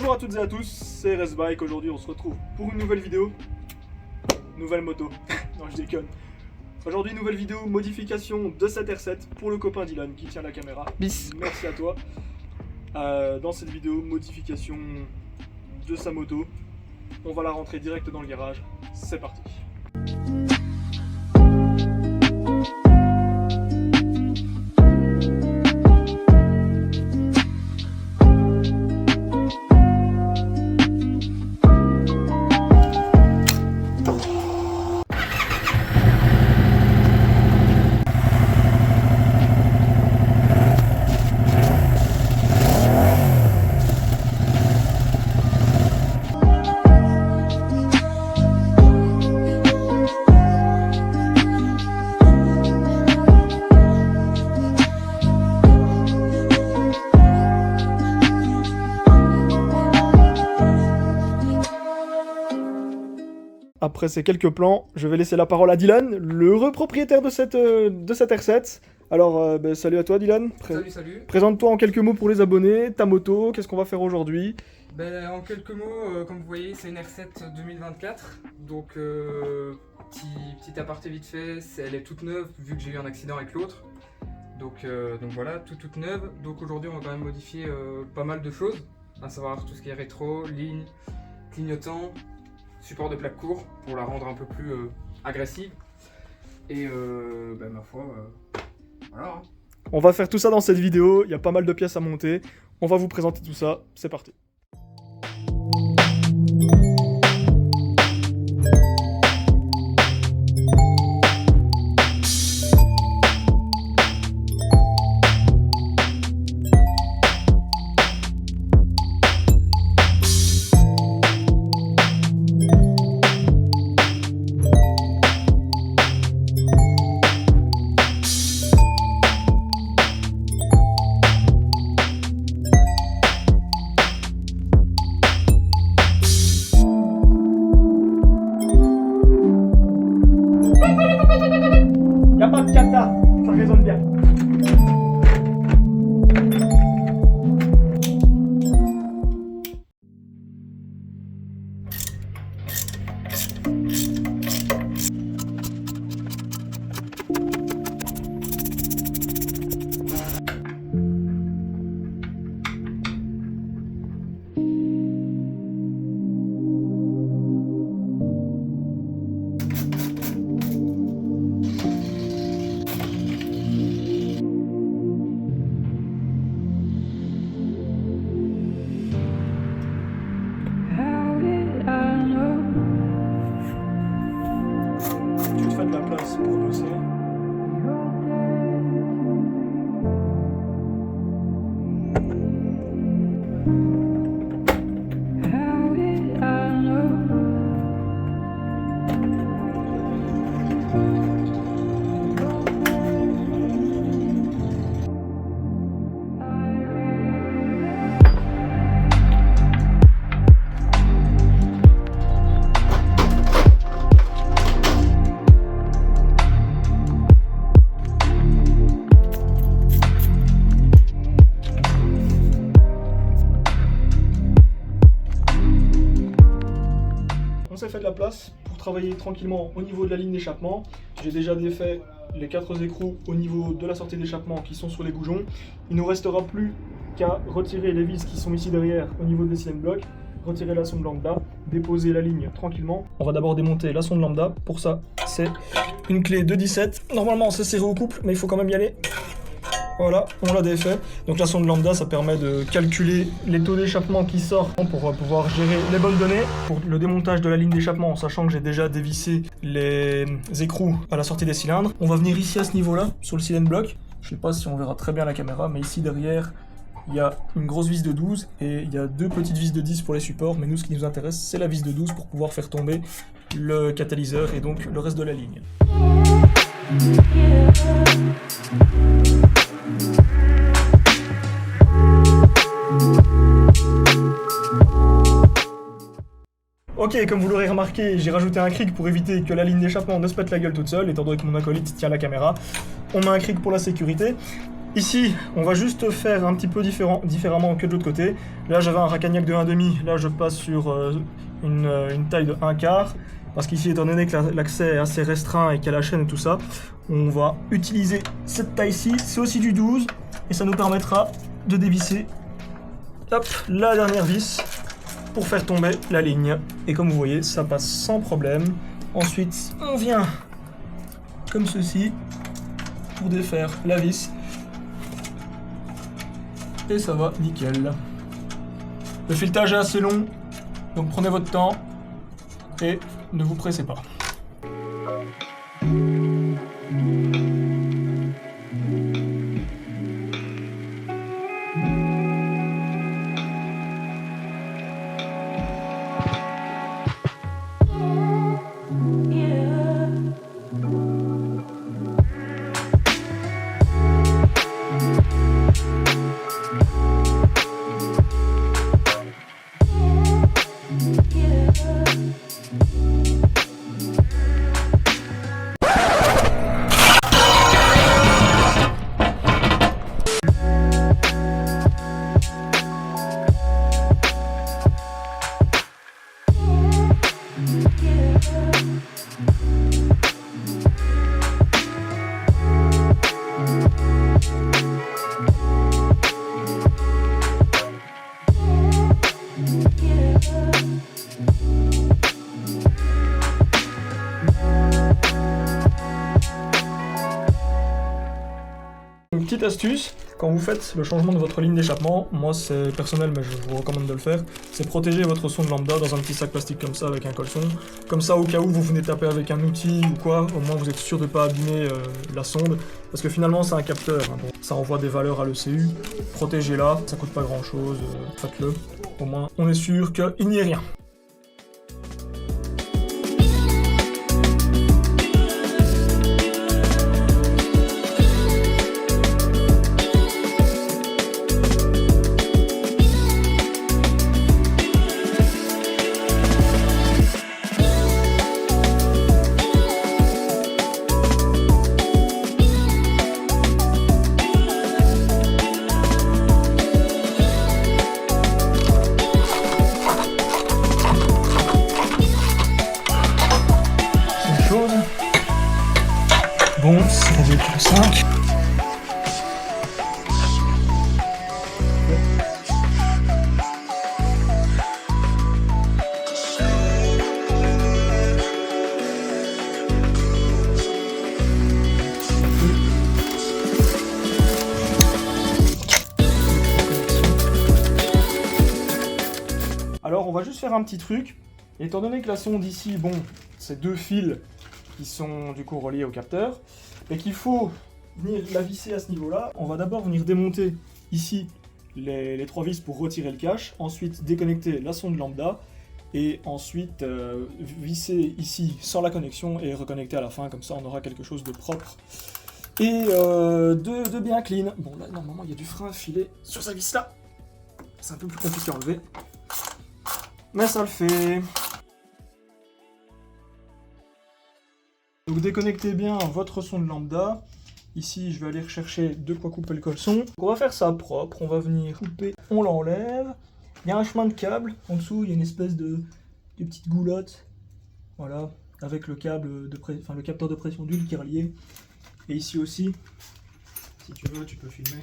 Bonjour à toutes et à tous, c'est RSBike. Aujourd'hui on se retrouve pour une nouvelle vidéo. Nouvelle moto. Non, je déconne. Aujourd'hui nouvelle vidéo modification de cette R7 pour le copain Dylan qui tient la caméra. Bis. Merci à toi. Dans cette vidéo modification de sa moto. On va la rentrer direct dans le garage. C'est parti. Après ces quelques plans, je vais laisser la parole à Dylan, l'heureux propriétaire de cette R7. Alors, salut à toi Dylan. Salut. Présente-toi en quelques mots pour les abonnés, ta moto, qu'est-ce qu'on va faire aujourd'hui? En quelques mots, comme vous voyez, c'est une R7 2024. Donc, petit aparté vite fait, elle est toute neuve vu que j'ai eu un accident avec l'autre. Donc voilà, toute neuve. Donc aujourd'hui, on va quand même modifier pas mal de choses, à savoir tout ce qui est rétro, ligne, clignotant, support de plaque court pour la rendre un peu plus agressive. Et ma foi, voilà. On va faire tout ça dans cette vidéo, il y a pas mal de pièces à monter. On va vous présenter tout ça, c'est parti. Y'a pas de cata, ça résonne bien. Tu te fais de la place pour bosser. On s'est fait de la place pour travailler tranquillement au niveau de la ligne d'échappement. J'ai déjà défait les 4 écrous au niveau de la sortie d'échappement qui sont sur les goujons. Il ne nous restera plus qu'à retirer les vis qui sont ici derrière au niveau des cylindres blocs, retirer la sonde lambda, déposer la ligne tranquillement. On va d'abord démonter la sonde lambda. Pour ça, c'est une clé de 17. Normalement, c'est serré au couple, mais il faut quand même y aller. Voilà, on l'a défait. Donc la sonde lambda, ça permet de calculer les taux d'échappement qui sortent pour pouvoir gérer les bonnes données. Pour le démontage de la ligne d'échappement, en sachant que j'ai déjà dévissé les écrous à la sortie des cylindres, on va venir ici à ce niveau-là, sur le cylindre bloc. Je sais pas si on verra très bien la caméra, mais ici derrière, il y a une grosse vis de 12 et il y a 2 petites vis de 10 pour les supports. Mais nous, ce qui nous intéresse, c'est la vis de 12 pour pouvoir faire tomber le catalyseur et donc le reste de la ligne. Ok, comme vous l'aurez remarqué, j'ai rajouté un cric pour éviter que la ligne d'échappement ne se pète la gueule toute seule, étant donné que mon acolyte tient la caméra. On met un cric pour la sécurité. Ici, on va juste faire un petit peu différemment que de l'autre côté. Là, j'avais un Racagnac de 1,5, là je passe sur une taille de 1/4. Parce qu'ici, étant donné que l'accès est assez restreint et qu'il y a la chaîne et tout ça, on va utiliser cette taille-ci. C'est aussi du 12 et ça nous permettra de dévisser hop, la dernière vis pour faire tomber la ligne. Et comme vous voyez, ça passe sans problème. Ensuite, on vient comme ceci pour défaire la vis. Et ça va nickel. Le filetage est assez long, donc prenez votre temps et ne vous pressez pas. Une petite astuce, quand vous faites le changement de votre ligne d'échappement, moi c'est personnel mais je vous recommande de le faire, c'est protéger votre sonde lambda dans un petit sac plastique comme ça avec un colson. Comme ça au cas où vous venez taper avec un outil ou quoi, au moins vous êtes sûr de ne pas abîmer la sonde. Parce que finalement c'est un capteur, hein, bon, ça envoie des valeurs à l'ECU. Protégez-la, ça coûte pas grand chose, faites-le. Au moins on est sûr qu'il n'y ait rien. Bon, c'est la 2,5. Alors, on va juste faire un petit truc. Étant donné que la sonde ici, bon, c'est 2 fils qui sont du coup reliés au capteur, et qu'il faut venir la visser à ce niveau-là, on va d'abord venir démonter ici les 3 vis pour retirer le cache, ensuite déconnecter la sonde lambda, et ensuite visser ici sans la connexion et reconnecter à la fin, comme ça on aura quelque chose de propre et de bien clean. Bon là normalement il y a du frein filé sur sa vis là, c'est un peu plus compliqué à enlever, mais ça le fait. Donc déconnectez bien votre sonde lambda. Ici je vais aller rechercher de quoi couper le colson. Donc, on va faire ça propre, on va venir couper, on l'enlève. Il y a un chemin de câble, en dessous il y a une espèce de petite goulotte. Voilà, avec le câble le capteur de pression d'huile qui est relié. Et ici aussi, si tu veux tu peux filmer,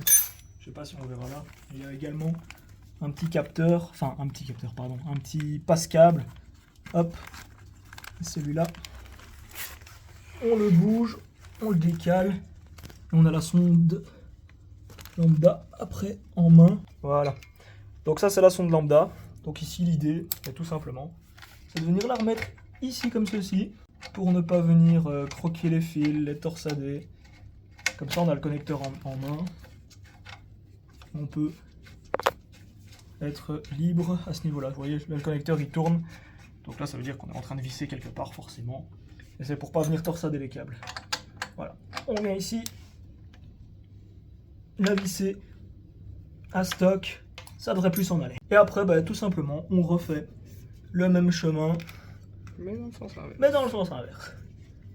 je sais pas si on verra là. Il y a également un petit capteur, un petit passe-câble. Hop, celui-là. On le bouge, on le décale, et on a la sonde lambda après en main. Voilà. Donc ça c'est la sonde lambda. Donc ici l'idée est tout simplement, c'est de venir la remettre ici comme ceci, pour ne pas venir croquer les fils, les torsader. Comme ça on a le connecteur en main. On peut être libre à ce niveau-là. Vous voyez, là, le connecteur il tourne. Donc là ça veut dire qu'on est en train de visser quelque part forcément. Et c'est pour pas venir torsader les câbles. Voilà. On vient ici, la visser à stock, ça devrait plus s'en aller. Et après, bah, tout simplement, on refait le même chemin, mais dans le sens inverse.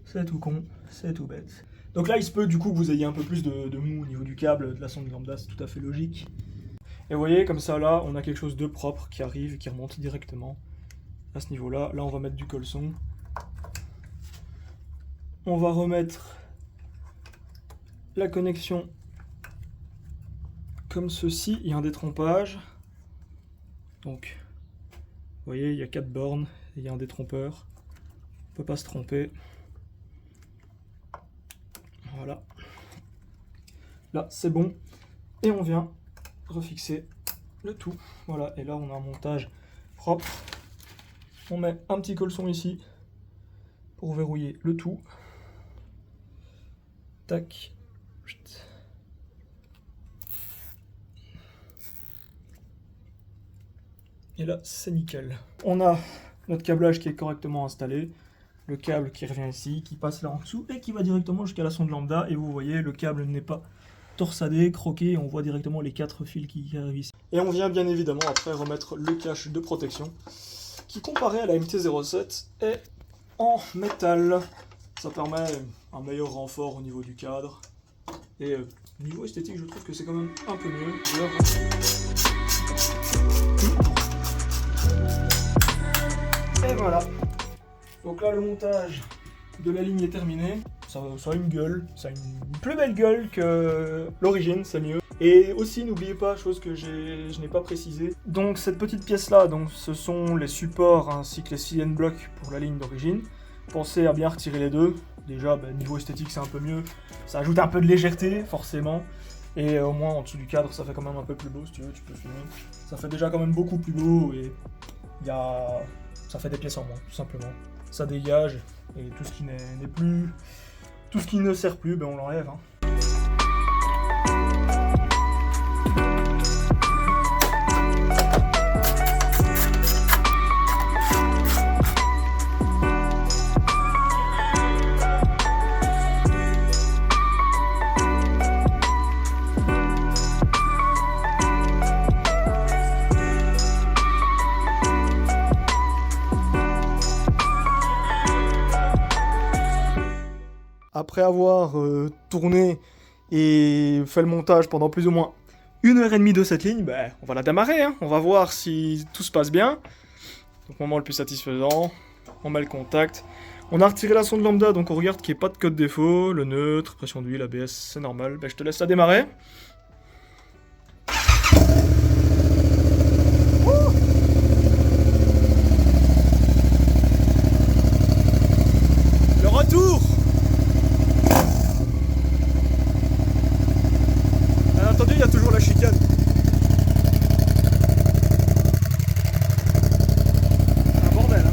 C'est tout con, c'est tout bête. Donc là, il se peut du coup que vous ayez un peu plus de mou au niveau du câble, de la sonde lambda, c'est tout à fait logique. Et vous voyez, comme ça, là, on a quelque chose de propre qui arrive et qui remonte directement à ce niveau-là. Là, on va mettre du colson. On va remettre la connexion comme ceci. Il y a un détrompage. Donc, vous voyez, il y a 4 bornes et il y a un détrompeur. On ne peut pas se tromper. Voilà. Là, c'est bon. Et on vient refixer le tout. Voilà, et là, on a un montage propre. On met un petit colson ici pour verrouiller le tout. Tac. Et là, c'est nickel. On a notre câblage qui est correctement installé. Le câble qui revient ici, qui passe là en dessous et qui va directement jusqu'à la sonde lambda. Et vous voyez, le câble n'est pas torsadé, croqué. On voit directement les 4 fils qui arrivent ici. Et on vient bien évidemment après remettre le cache de protection qui, comparé à la MT-07, est en métal. Ça permet un meilleur renfort au niveau du cadre. Et niveau esthétique, je trouve que c'est quand même un peu mieux. Et voilà. Donc là, le montage de la ligne est terminé. Ça a une gueule, ça a une plus belle gueule que l'origine, c'est mieux. Et aussi, n'oubliez pas, chose que je n'ai pas précisé. Donc cette petite pièce-là, donc ce sont les supports ainsi que les CN blocs pour la ligne d'origine. Pensez à bien retirer les deux. Déjà, niveau esthétique, c'est un peu mieux. Ça ajoute un peu de légèreté, forcément. Et au moins, en dessous du cadre, ça fait quand même un peu plus beau, si tu veux, tu peux filmer. Ça fait déjà quand même beaucoup plus beau et ça fait des pièces en moins, tout simplement. Ça dégage et tout ce qui n'est plus... Tout ce qui ne sert plus, on l'enlève. Après avoir tourné et fait le montage pendant plus ou moins 1h30 de cette ligne, on va la démarrer, hein. On va voir si tout se passe bien. Donc moment le plus satisfaisant, on met le contact. On a retiré la sonde lambda, donc on regarde qu'il n'y ait pas de code défaut, le neutre, pression d'huile, ABS, c'est normal. Je te laisse la démarrer. Le retour! Il y a toujours la chicane. C'est un bordel, hein.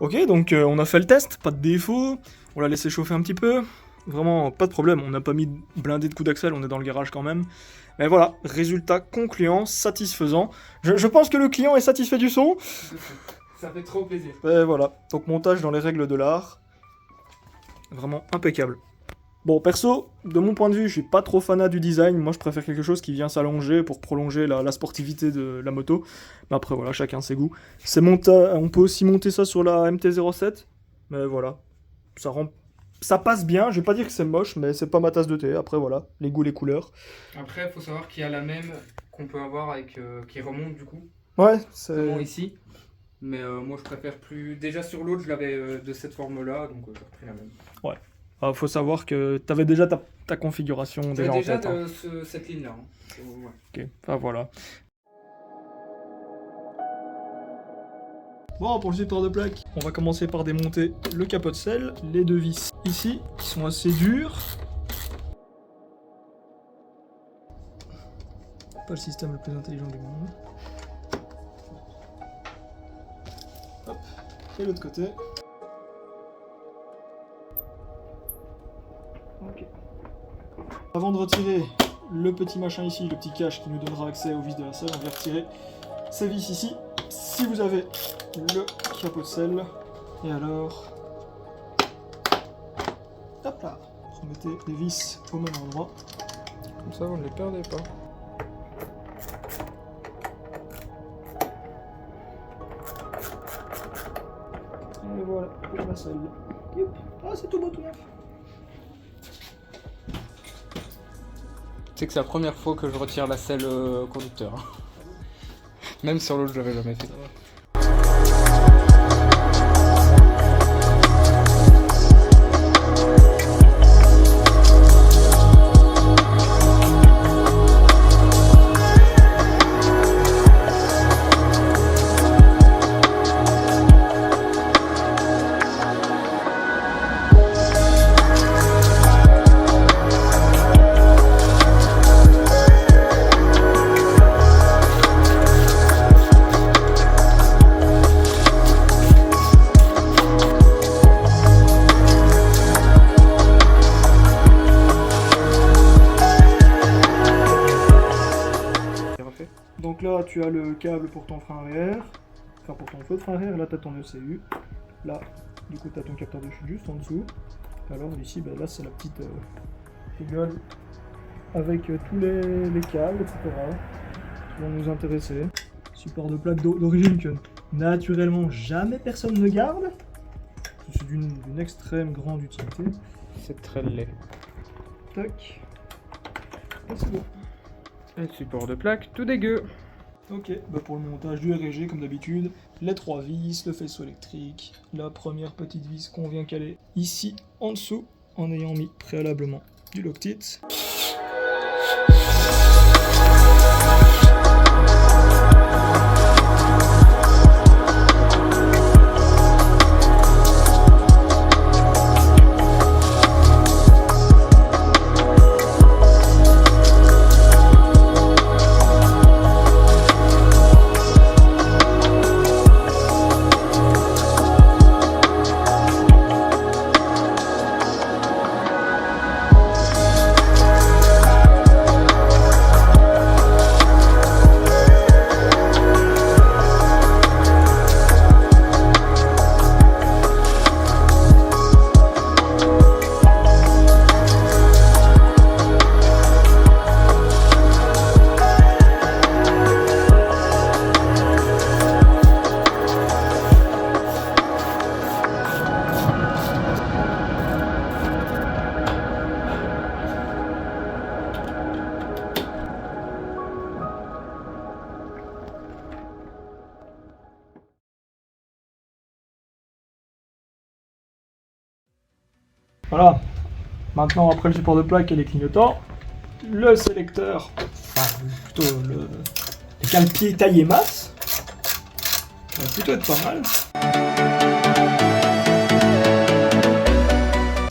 Ok, donc on a fait le test, pas de défaut. On l'a laissé chauffer un petit peu. Vraiment, pas de problème. On n'a pas mis blindé de coup d'axel, on est dans le garage quand même. Mais voilà, résultat concluant, satisfaisant. Je pense que le client est satisfait du son. Ça fait trop plaisir. Et voilà, donc montage dans les règles de l'art. Vraiment impeccable. Bon, perso, de mon point de vue, je suis pas trop fanat du design. Moi, je préfère quelque chose qui vient s'allonger pour prolonger la sportivité de la moto. Mais après, voilà, chacun ses goûts. On peut aussi monter ça sur la MT-07. Mais voilà, ça passe bien. Je vais pas dire que c'est moche, mais c'est pas ma tasse de thé. Après, voilà, les goûts, les couleurs. Après, il faut savoir qu'il y a la même qu'on peut avoir avec qui remonte du coup. Ouais, c'est ici. Mais moi, je préfère plus. Déjà sur l'autre, je l'avais de cette forme-là, donc j'ai repris la même. Ouais. Faut savoir que tu avais déjà ta configuration déjà en tête. Cette ligne-là. Hein. Ouais. Ok, enfin voilà. Bon, pour le support de plaque, on va commencer par démonter le capot de selle, les deux vis ici, qui sont assez dures. Pas le système le plus intelligent du monde. Hop, et l'autre côté. Ok. Avant de retirer le petit machin ici, le petit cache qui nous donnera accès aux vis de la selle, on va retirer ces vis ici. Si vous avez le capot de selle, et alors, hop là, remettez les vis au même endroit. Comme ça, vous ne les perdez pas. Et voilà, pour la selle. Youp. Ah, c'est tout beau, tout neuf. C'est que c'est la première fois que je retire la selle conducteur. Même sur l'autre, je l'avais jamais fait. Donc là, tu as le câble pour ton frein arrière, enfin pour ton feu de frein arrière. Là, tu as ton ECU. Là, du coup, tu as ton capteur de chute juste en dessous. Alors ici, ben, là, c'est la petite rigole avec tous les câbles, etc. qui vont nous intéresser. Support de plaque d'origine que naturellement jamais personne ne garde. C'est d'une extrême grande utilité. C'est très laid. Tac. Et c'est bon. Et le support de plaque, tout dégueu. Ok, bah pour le montage du RG comme d'habitude, les 3 vis, le faisceau électrique, la première petite vis qu'on vient caler ici en dessous en ayant mis préalablement du Loctite. Voilà, maintenant après le support de plaque et les clignotants, le sélecteur, enfin plutôt le cale-pied taillé masse, ça va plutôt être pas mal.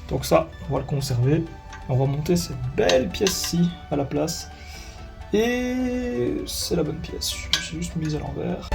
Donc ça, on va le conserver, on va monter cette belle pièce-ci à la place, et c'est la bonne pièce, je suis juste mise à l'envers.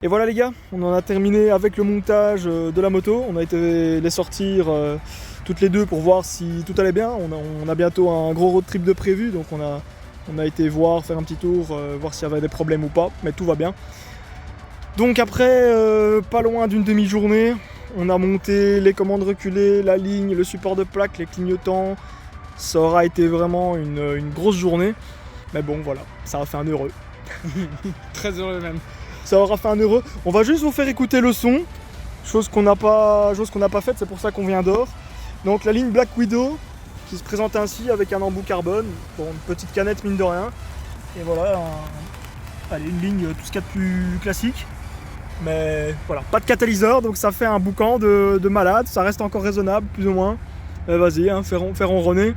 Et voilà les gars, on en a terminé avec le montage de la moto. On a été les sortir toutes les deux pour voir si tout allait bien. On a bientôt un gros road trip de prévu, donc on a été faire un petit tour, voir s'il y avait des problèmes ou pas, mais tout va bien. Donc après pas loin d'une demi-journée, on a monté les commandes reculées, la ligne, le support de plaque, les clignotants. Ça aura été vraiment une grosse journée. Mais bon voilà, ça a fait un heureux. Très heureux même. Ça aura fait un heureux. On va juste vous faire écouter le son. Chose qu'on n'a pas faite, c'est pour ça qu'on vient d'or. Donc la ligne Black Widow qui se présente ainsi avec un embout carbone. Bon, une petite canette mine de rien. Et voilà, allez, une ligne tout ce qu'il y a de plus classique. Mais voilà, pas de catalyseur, donc ça fait un boucan de malade. Ça reste encore raisonnable, plus ou moins. Vas-y, hein, fais ronronner.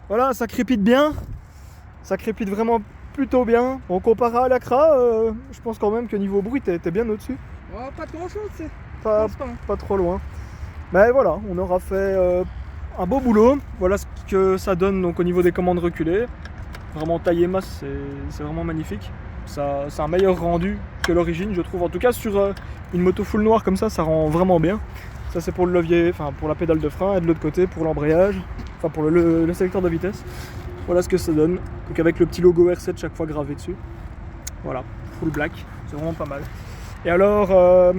Voilà, ça crépite bien. Ça crépite vraiment plutôt bien. Bon, comparé à l'Acra, je pense quand même que niveau bruit, t'es bien au-dessus. Oh, pas grand chose, c'est. Pas trop loin. Mais voilà, on aura fait un beau boulot. Voilà ce que ça donne donc au niveau des commandes reculées. Vraiment taille et masse, c'est vraiment magnifique. C'est un meilleur rendu que l'origine, je trouve. En tout cas, sur une moto full noire comme ça rend vraiment bien. Ça, c'est pour le levier, enfin pour la pédale de frein, et de l'autre côté pour l'embrayage, enfin pour le sélecteur de vitesse. Voilà ce que ça donne. Donc avec le petit logo R7 chaque fois gravé dessus. Voilà, full black, c'est vraiment pas mal. Et alors,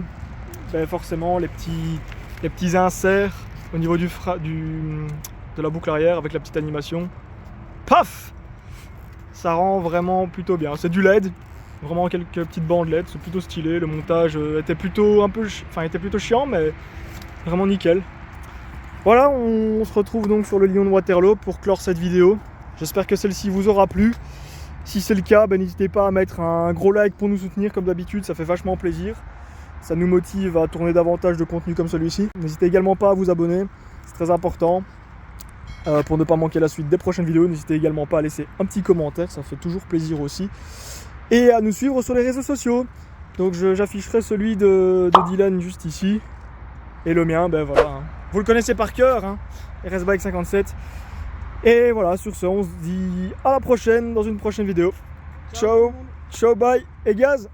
forcément les petits inserts au niveau de la boucle arrière avec la petite animation. Paf! Ça rend vraiment plutôt bien. C'est du LED, vraiment quelques petites bandes LED, c'est plutôt stylé. Le montage était plutôt chiant, mais vraiment nickel. Voilà, on se retrouve donc sur le Lion de Waterloo pour clore cette vidéo. J'espère que celle-ci vous aura plu. Si c'est le cas, n'hésitez pas à mettre un gros like pour nous soutenir comme d'habitude, ça fait vachement plaisir. Ça nous motive à tourner davantage de contenu comme celui-ci. N'hésitez également pas à vous abonner, c'est très important. Pour ne pas manquer la suite des prochaines vidéos, n'hésitez également pas à laisser un petit commentaire, ça fait toujours plaisir aussi. Et à nous suivre sur les réseaux sociaux. Donc j'afficherai celui de Dylan juste ici. Et le mien, voilà. Hein. Vous le connaissez par cœur, hein, RSBike57. Et voilà, sur ce, on se dit à la prochaine dans une prochaine vidéo. Ciao, ciao, bye et gaz.